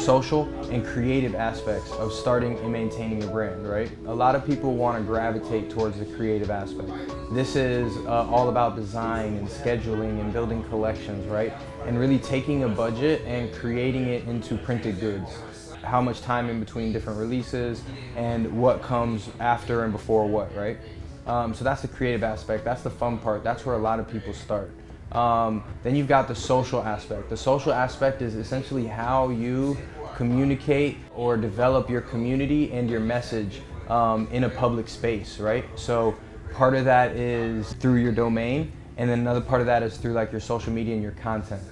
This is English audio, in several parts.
social and creative aspects of starting and maintaining your brand, right? A lot of people want to gravitate towards the creative aspect. This is all about design and scheduling and building collections, right? And really taking a budget and creating it into printed goods. How much time in between different releases and what comes after and before what, right? So that's the creative aspect, that's the fun part, that's where a lot of people start. Then you've got the social aspect. The social aspect is essentially how you communicate or develop your community and your message in a public space, right? So part of that is through your domain, and then another part of that is through like your social media and your content.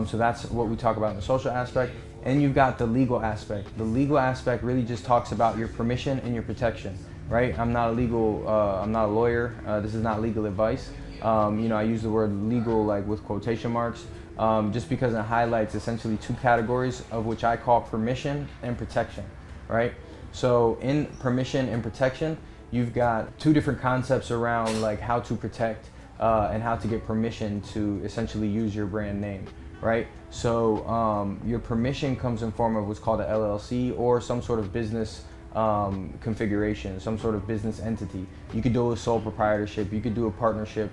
So that's what we talk about in the social aspect. And you've got the legal aspect. The legal aspect really just talks about your permission and your protection, right? I'm not a lawyer. This is not legal advice. I use the word legal like with quotation marks, just because it highlights essentially two categories of which I call permission and protection, right? So in permission and protection, you've got two different concepts around like how to protect and how to get permission to essentially use your brand name, right? So your permission comes in form of what's called an LLC or some sort of business configuration, some sort of business entity. You could do a sole proprietorship, you could do a partnership,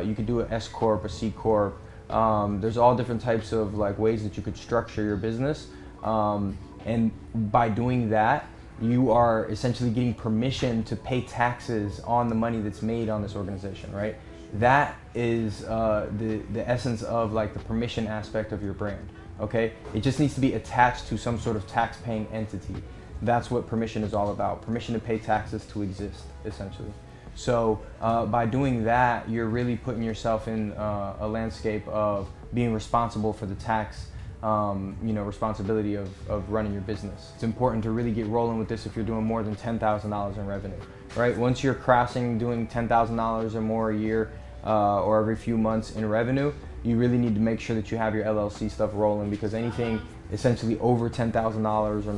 you could do an S Corp, a C Corp. There's all different types of like ways that you could structure your business. And by doing that, you are essentially getting permission to pay taxes on the money that's made on this organization, right? That is the essence of like the permission aspect of your brand, okay? It just needs to be attached to some sort of tax-paying entity. That's what permission is all about. Permission to pay taxes to exist, essentially. So by doing that, you're really putting yourself in a landscape of being responsible for the tax responsibility of running your business. It's important to really get rolling with this if you're doing more than $10,000 in revenue, right? Once you're crossing doing $10,000 or more a year or every few months in revenue, you really need to make sure that you have your LLC stuff rolling, because anything essentially over $10,000 or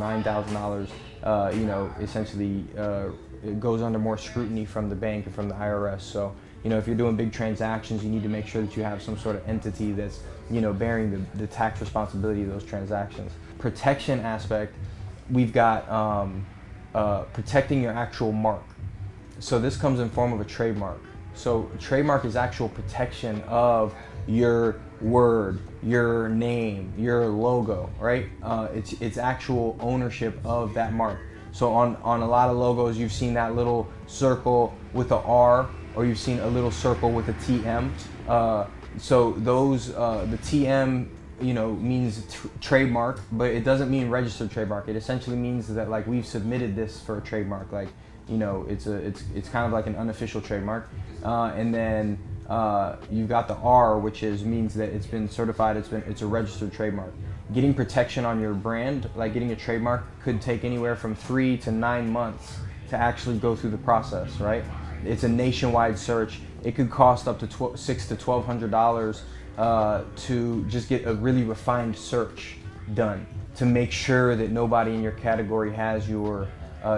$9,000, essentially it goes under more scrutiny from the bank and from the IRS. So, if you're doing big transactions, you need to make sure that you have some sort of entity that's, bearing the tax responsibility of those transactions. Protection aspect, we've got protecting your actual mark. So this comes in form of a trademark. So a trademark is actual protection of your word, your name, your logo, right? It's actual ownership of that mark. So on a lot of logos, you've seen that little circle with a R, or you've seen a little circle with a TM. So those, the TM, means trademark, but it doesn't mean registered trademark. It essentially means that like we've submitted this for a trademark, like, it's kind of like an unofficial trademark. And then you've got the R, which means that it's been certified, it's a registered trademark. Getting protection on your brand, like getting a trademark, could take anywhere from 3 to 9 months to actually go through the process, right? It's a nationwide search. It could cost up to $600 to $1,200 to just get a really refined search done to make sure that nobody in your category has your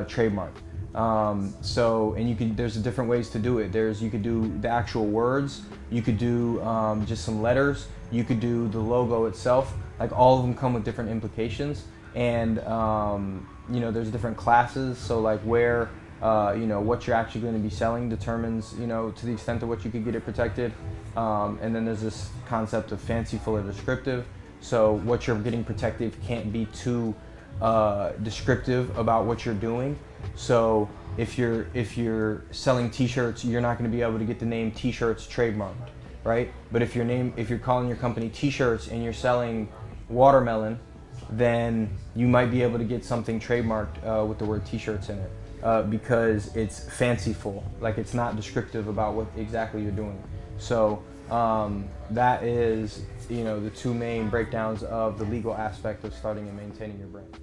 trademark. There's different ways to do it. You could do the actual words, you could do just some letters, you could do the logo itself. Like all of them come with different implications, and there's different classes. So like where what you're actually going to be selling determines to the extent of what you could get it protected. And then there's this concept of fanciful or descriptive. So what you're getting protected can't be too descriptive about what you're doing. So if you're selling T-shirts, you're not going to be able to get the name T-shirts trademarked, right? But if you're calling your company T-shirts and you're selling watermelon, then you might be able to get something trademarked with the word T-shirts in it, because it's fanciful, like it's not descriptive about what exactly you're doing. So that is the two main breakdowns of the legal aspect of starting and maintaining your brand.